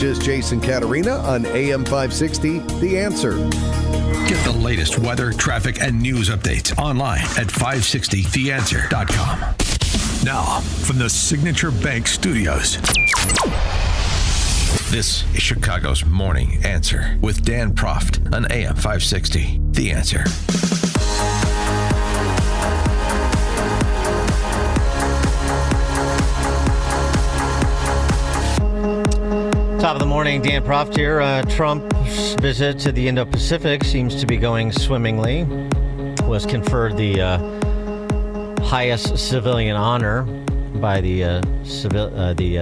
Just Jason Katerina on AM 560, The Answer. Get the latest weather, traffic, and news updates online at 560theanswer.com. Now, from the Signature Bank Studios, this is Chicago's Morning Answer with Dan Proft on AM 560, The Answer. Top of the morning, Dan Proft here. Trump's visit to the Indo-Pacific seems to be going swimmingly. Was conferred the highest civilian honor by the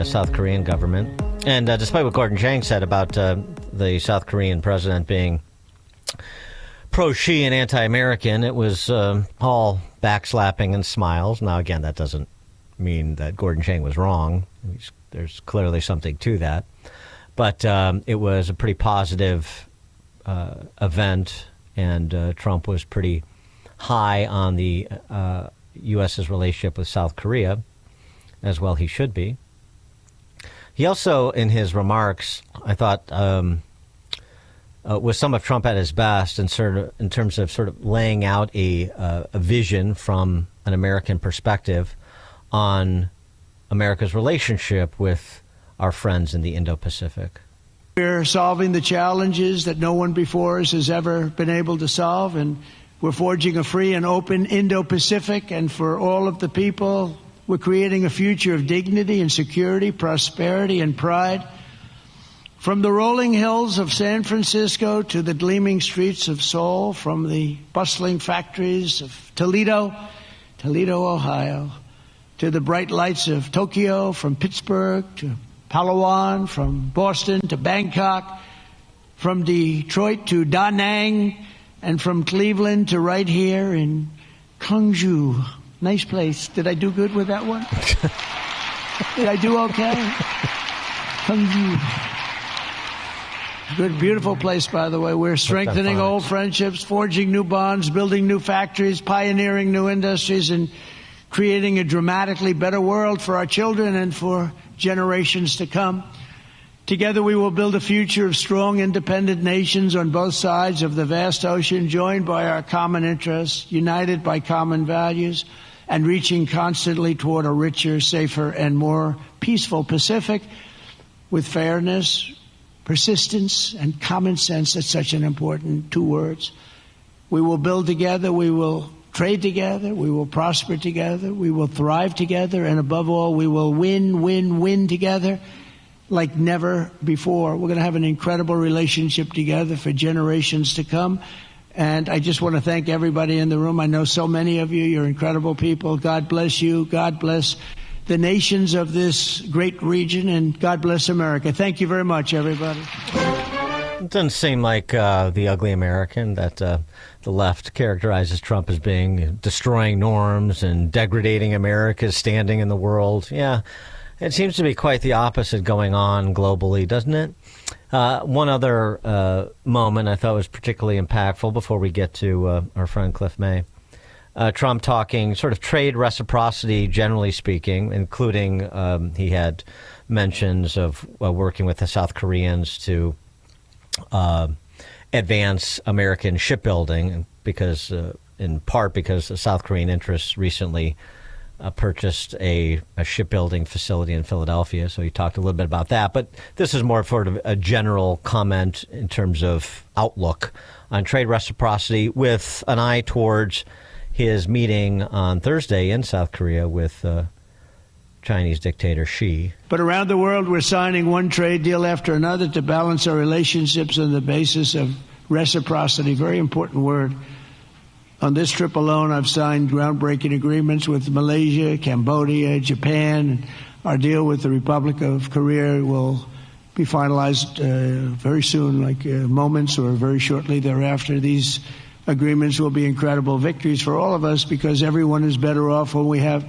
South Korean government. And despite what Gordon Chang said about the South Korean president being pro-Xi and anti-American, it was all backslapping and smiles. Now, again, that doesn't mean that Gordon Chang was wrong. There's clearly something to that. But it was a pretty positive event, and Trump was pretty high on the U.S.'s relationship with South Korea, as well he should be. He also, in his remarks, I thought, was some of Trump at his best in terms of sort of laying out a vision from an American perspective on America's relationship with our friends in the Indo-Pacific. We're solving the challenges that no one before us has ever been able to solve, and we're forging a free and open Indo-Pacific, and for all of the people, we're creating a future of dignity and security, prosperity and pride. From the rolling hills of San Francisco to the gleaming streets of Seoul, from the bustling factories of Toledo, Ohio, to the bright lights of Tokyo, from Pittsburgh to Palawan, from Boston to Bangkok, from Detroit to Da Nang, and from Cleveland to right here in Gwangju. Nice place. Did I do good with that one? Did I do okay? Gwangju. Good, beautiful place, by the way. We're strengthening old friendships, forging new bonds, building new factories, pioneering new industries, and creating a dramatically better world for our children and for generations to come. Together we will build a future of strong, independent nations on both sides of the vast ocean, joined by our common interests, united by common values, and reaching constantly toward a richer, safer, and more peaceful Pacific with fairness, persistence, and common sense. That's such an important two words. We will build together, we will trade together, we will prosper together, we will thrive together, and above all, we will win together like never before. We're going to have an incredible relationship together for generations to come. And I just want to thank everybody in the room. I know so many of you. You're incredible people. God bless you. God bless the nations of this great region, and God bless America. Thank you very much, everybody. It doesn't seem like the ugly American that the left characterizes Trump as being destroying norms and degrading America's standing in the world. Yeah, it seems to be quite the opposite going on globally, doesn't it? One other moment I thought was particularly impactful before we get to our friend Cliff May. Trump talking sort of trade reciprocity, generally speaking, including he had mentions of working with the South Koreans to advance American shipbuilding, because in part because the South Korean interests recently purchased a shipbuilding facility in Philadelphia. So he talked a little bit about that. But this is more sort of a general comment in terms of outlook on trade reciprocity, with an eye towards his meeting on Thursday in South Korea with Chinese dictator Xi. But around the world, we're signing one trade deal after another to balance our relationships on the basis of reciprocity. Very important word. On this trip alone, I've signed groundbreaking agreements with Malaysia, Cambodia, Japan. Our deal with the Republic of Korea will be finalized very soon, like moments or very shortly thereafter. These agreements will be incredible victories for all of us, because everyone is better off when we have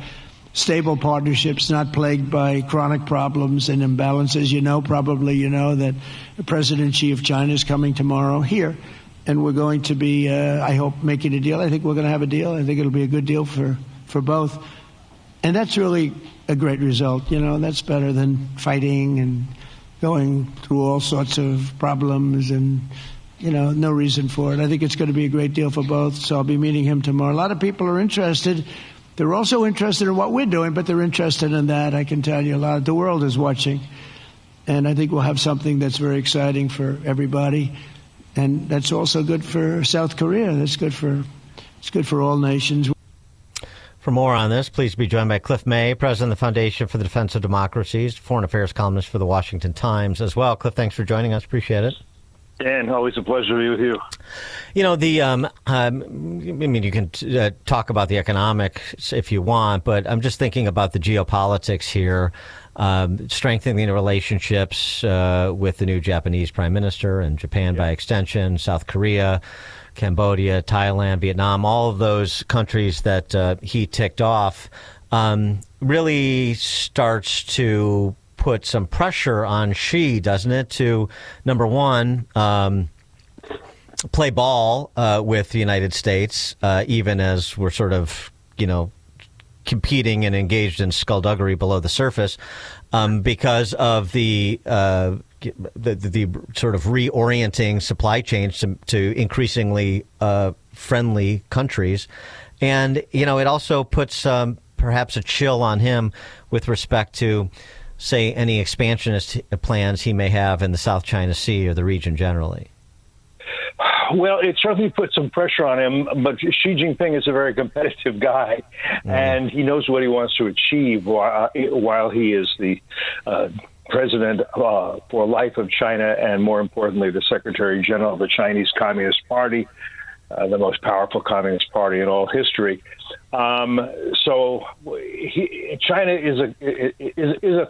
stable partnerships, not plagued by chronic problems and imbalances. Probably you know that President Xi of China is coming tomorrow here, and we're going to be, I hope, making a deal. I think we're going to have a deal. I think it'll be a good deal for both. And that's really a great result. That's better than fighting and going through all sorts of problems and, no reason for it. I think it's going to be a great deal for both, so I'll be meeting him tomorrow. A lot of people are interested. They're also interested in what we're doing, but they're interested in that. I can tell you a lot. The world is watching, and I think we'll have something that's very exciting for everybody, and that's also good for South Korea. It's good for all nations. For more on this, please be joined by Cliff May, president of the Foundation for the Defense of Democracies, foreign affairs columnist for the Washington Times as well. Cliff, thanks for joining us. Appreciate it. Dan, always a pleasure to be with you. You can talk about the economics if you want, but I'm just thinking about the geopolitics here, strengthening the relationships with the new Japanese prime minister and Japan by extension, South Korea, Cambodia, Thailand, Vietnam, all of those countries that he ticked off, really starts to put some pressure on Xi, doesn't it, to, number one, play ball with the United States, even as we're sort of, competing and engaged in skullduggery below the surface, because of the sort of reorienting supply chains to increasingly friendly countries. And, it also puts perhaps a chill on him with respect to, say, any expansionist plans he may have in the South China Sea or the region generally. Well, it certainly put some pressure on him, but Xi Jinping is a very competitive guy, and he knows what he wants to achieve while he is the president for life of China, and more importantly, the Secretary General of the Chinese Communist Party, the most powerful communist party in all history. So China is a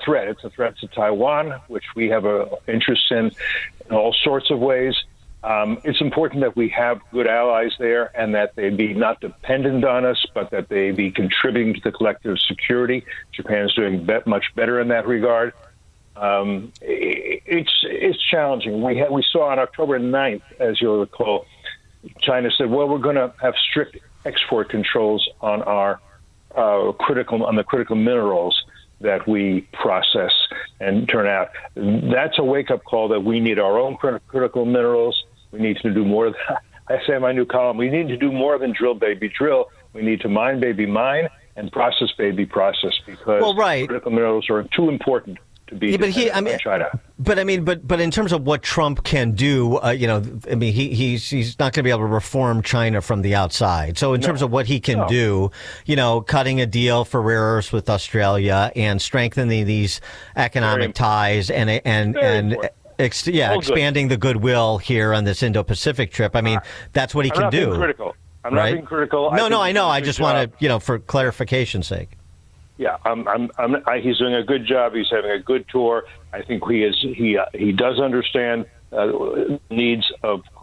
threat. It's a threat to Taiwan, which we have an interest in all sorts of ways. It's important that we have good allies there and that they be not dependent on us, but that they be contributing to the collective security. Japan is doing much better in that regard. It's challenging. We saw on October 9th, as you'll recall, China said, well, we're going to have strict export controls on our critical minerals that we process and turn out. That's a wake-up call that we need our own critical minerals. We need to do more. I say in my new column, we need to do more than drill, baby, drill. We need to mine, baby, mine, and process, baby, process, because critical minerals are too important to be on China. But in terms of what Trump can do, he's not going to be able to reform China from the outside. So in terms of what he can do, cutting a deal for rare earths with Australia and strengthening these economic ties expanding the goodwill here on this Indo-Pacific trip. That's what he can do. I'm not being critical. No, I know. I just want to, for clarification's sake. Yeah, he's doing a good job. He's having a good tour. I think he does understand needs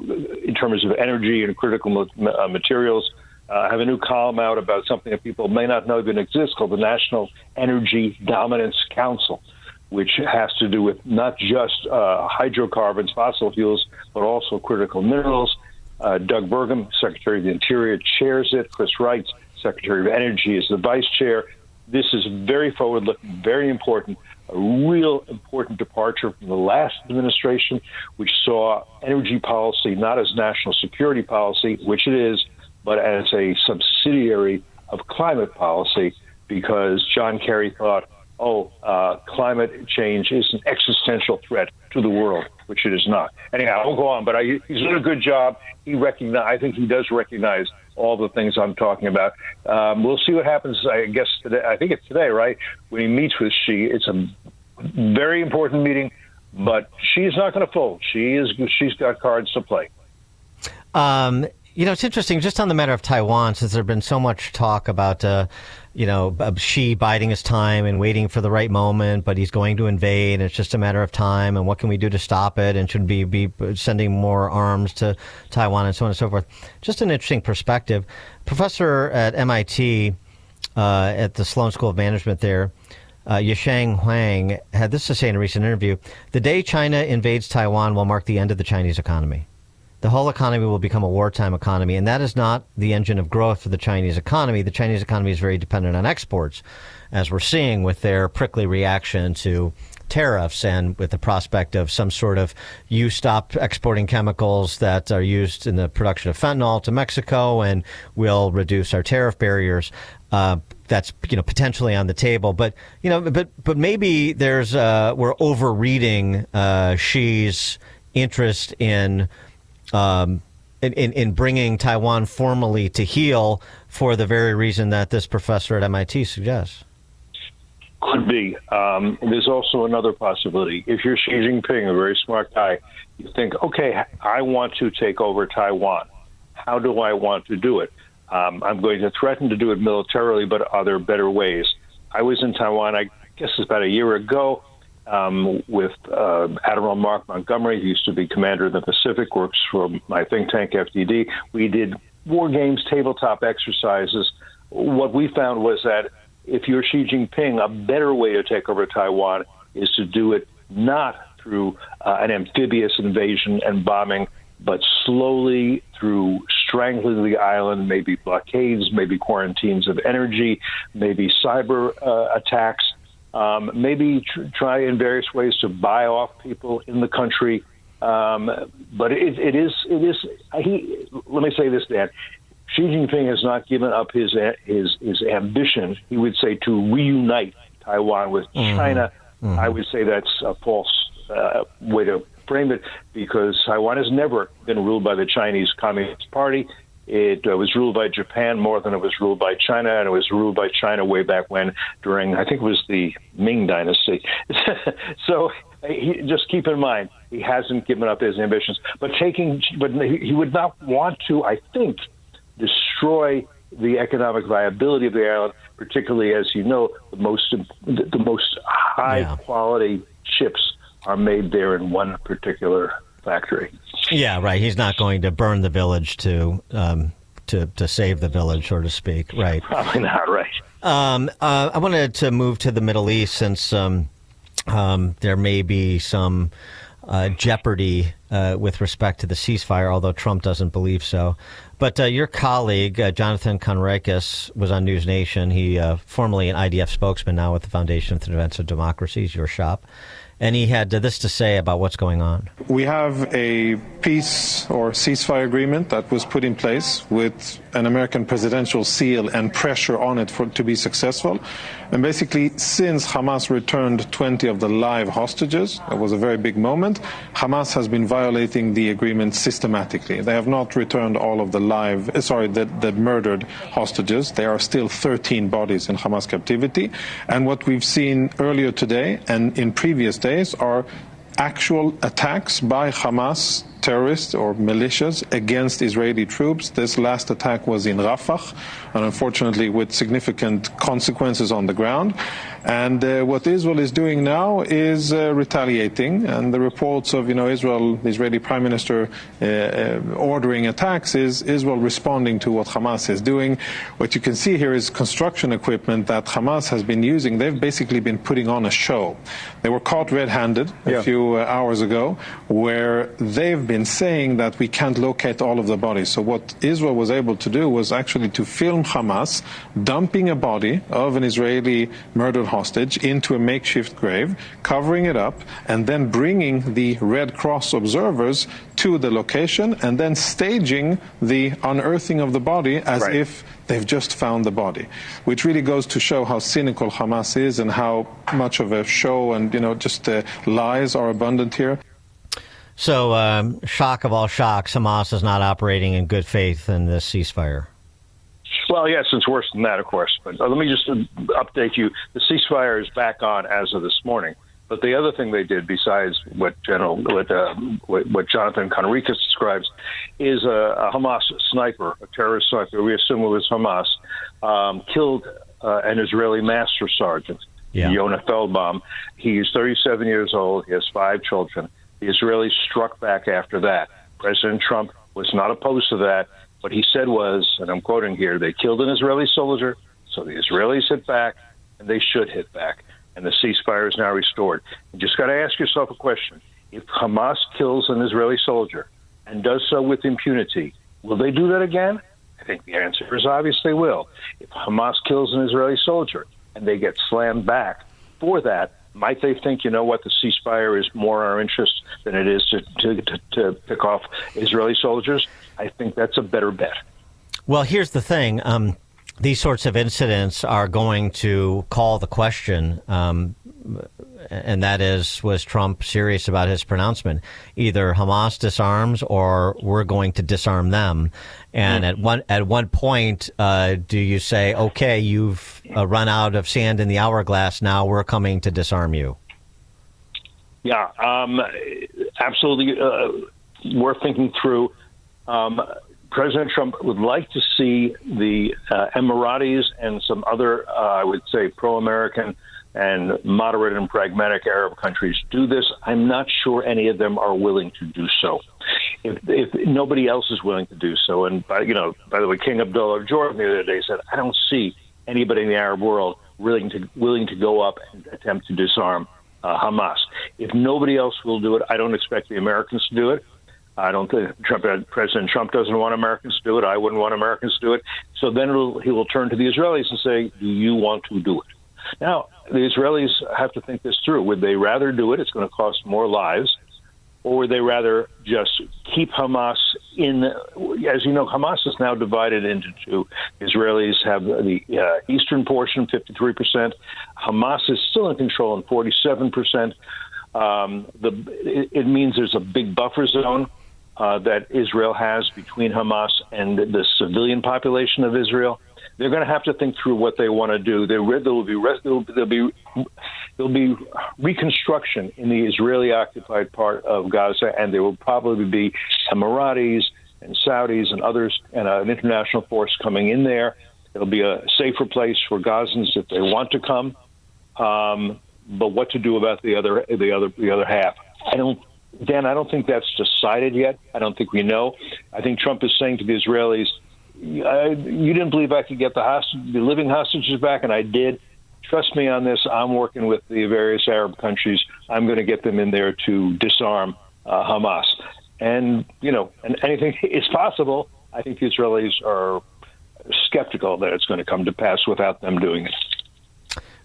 in terms of energy and critical materials. I have a new column out about something that people may not know even exists called the National Energy Dominance Council, which has to do with not just hydrocarbons, fossil fuels, but also critical minerals. Doug Burgum, Secretary of the Interior, chairs it. Chris Wright, Secretary of Energy, is the vice chair. This is very forward-looking, very important, a real important departure from the last administration, which saw energy policy not as national security policy, which it is, but as a subsidiary of climate policy, because John Kerry thought, climate change is an existential threat to the world, which it is not. Anyhow, I won't go on, but he's doing a good job. I think he does recognize all the things I'm talking about. We'll see what happens, I guess, today. I think it's today, right? When he meets with Xi. It's a very important meeting, but she's not going to fold. She's got cards to play. It's interesting, just on the matter of Taiwan, since there's been so much talk about, Xi biding his time and waiting for the right moment, but he's going to invade, and it's just a matter of time, and what can we do to stop it, and should we be sending more arms to Taiwan, and so on and so forth. Just an interesting perspective. Professor at MIT, at the Sloan School of Management there, Yasheng Huang, had this to say in a recent interview: "The day China invades Taiwan will mark the end of the Chinese economy. The whole economy will become a wartime economy, and that is not the engine of growth for the Chinese economy. The Chinese economy is very dependent on exports, as we're seeing with their prickly reaction to tariffs, and with the prospect of some sort of you stop exporting chemicals that are used in the production of fentanyl to Mexico, and we'll reduce our tariff barriers. That's potentially on the table, but maybe there's we're overreading Xi's interest in bringing Taiwan formally to heel for the very reason that this professor at MIT suggests. Could be. There's also another possibility. If you're Xi Jinping, a very smart guy, you think, okay, I want to take over Taiwan. How do I want to do it? I'm going to threaten to do it militarily, but are there better ways? I was in Taiwan, I guess it's about a year ago, with Admiral Mark Montgomery. He used to be commander of the Pacific, works for my think tank, FDD. We did war games, tabletop exercises. What we found was that if you're Xi Jinping, a better way to take over Taiwan is to do it not through an amphibious invasion and bombing, but slowly through strangling the island, maybe blockades, maybe quarantines of energy, maybe cyber attacks, maybe try in various ways to buy off people in the country. But it is. Let me say this, Dan. Xi Jinping has not given up his ambition, he would say, to reunite Taiwan with China. I would say that's a false way to frame it, because Taiwan has never been ruled by the Chinese Communist Party. It was ruled by Japan more than it was ruled by China, and it was ruled by China way back when, during, I think it was the Ming Dynasty. So just keep in mind, he hasn't given up his ambitions. But he would not want to, I think, destroy the economic viability of the island, particularly, as you know, the most high quality chips are made there in one particular factory. Yeah, right. He's not going to burn the village to save the village, so to speak. Right. Probably not. Right. I wanted to move to the Middle East, since there may be some jeopardy with respect to the ceasefire, although Trump doesn't believe so. But your colleague, Jonathan Conricus, was on News Nation. He formerly an IDF spokesman, now with the Foundation for the Defense of Democracies, your shop. And he had this to say about what's going on. We have a peace or ceasefire agreement that was put in place with an American presidential seal and pressure on it to be successful. And basically, since Hamas returned 20 of the live hostages, that was a very big moment, Hamas has been violating the agreement systematically. They have not returned all of the the murdered hostages. There are still 13 bodies in Hamas captivity. And what we've seen earlier today and in previous days are actual attacks by Hamas terrorists or militias against Israeli troops. This last attack was in Rafah, and unfortunately with significant consequences on the ground. And what Israel is doing now is retaliating. And the reports of, Israel, the Israeli Prime Minister ordering attacks is Israel responding to what Hamas is doing. What you can see here is construction equipment that Hamas has been using. They've basically been putting on a show. They were caught red-handed a few hours ago, where they've been saying that we can't locate all of the bodies. So what Israel was able to do was actually to film Hamas dumping a body of an Israeli murdered hostage into a makeshift grave, covering it up, and then bringing the Red Cross observers to the location, and then staging the unearthing of the body as if they've just found the body, which really goes to show how cynical Hamas is and how much of a show and, just lies are abundant here. So, shock of all shocks, Hamas is not operating in good faith in this ceasefire. Well, yes, it's worse than that, of course. But let me just update you. The ceasefire is back on as of this morning. But the other thing they did, besides what Jonathan Conricus describes, is a Hamas sniper, a terrorist sniper, we assume it was Hamas, killed an Israeli master sergeant, Yonah Feldbaum. He's 37 years old. He has 5 children. The Israelis struck back after that. President Trump was not opposed to that. What he said was, and I'm quoting here, they killed an Israeli soldier, so the Israelis hit back, and they should hit back. And the ceasefire is now restored. You just got to ask yourself a question. If Hamas kills an Israeli soldier and does so with impunity, will they do that again? I think the answer is obvious they will. If Hamas kills an Israeli soldier and they get slammed back for that, Might they think, you know what, the ceasefire is more our interest than it is to pick off Israeli soldiers? I think that's a better bet. Well, here's the thing. These sorts of incidents are going to call the question, and that is, was Trump serious about his pronouncement? Either Hamas disarms or we're going to disarm them. And at one point, do you say, okay, you've run out of sand in the hourglass, now we're coming to disarm you? Yeah, absolutely worth thinking through. President Trump would like to see the Emiratis and some other, I would say, pro-American and moderate and pragmatic Arab countries do this. I'm not sure any of them are willing to do so. If nobody else is willing to do so, and by the way, King Abdullah of Jordan the other day said, I don't see anybody in the Arab world willing to go up and attempt to disarm Hamas. If nobody else will do it, I don't expect the Americans to do it. I don't think President Trump doesn't want Americans to do it. I wouldn't want Americans to do it. So then he will turn to the Israelis and say, do you want to do it? Now, the Israelis have to think this through. Would they rather do it? It's going to cost more lives. Or would they rather just keep Hamas in? As you know, Hamas is now divided into two. Israelis have the eastern portion, 53%. Hamas is still in control in 47%. It means there's a big buffer zone that Israel has between Hamas and the civilian population of Israel. They're going to have to think through what they want to do. There'll be reconstruction in the Israeli-occupied part of Gaza, and there will probably be Emiratis and Saudis and others and an international force coming in there. It'll be a safer place for Gazans if they want to come. But what to do about the other half? I don't think that's decided yet. I don't think we know. I think Trump is saying to the Israelis, you didn't believe I could get the living hostages back, and I did. Trust me on this. I'm working with the various Arab countries. I'm going to get them in there to disarm Hamas. And anything is possible. I think the Israelis are skeptical that it's going to come to pass without them doing it.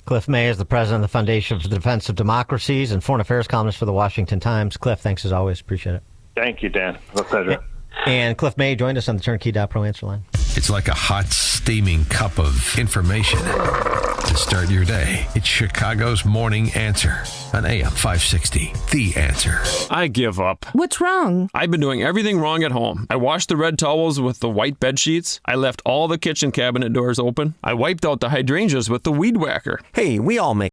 Cliff May is the president of the Foundation for the Defense of Democracies and foreign affairs columnist for the Washington Times. Cliff, thanks as always. Appreciate it. Thank you, Dan. A pleasure. And Cliff May joined us on the Turnkey.Pro answer line. It's like a hot, steaming cup of information to start your day. It's Chicago's Morning Answer on AM 560. The Answer. I give up. What's wrong? I've been doing everything wrong at home. I washed the red towels with the white bed sheets. I left all the kitchen cabinet doors open. I wiped out the hydrangeas with the weed whacker. Hey, we all make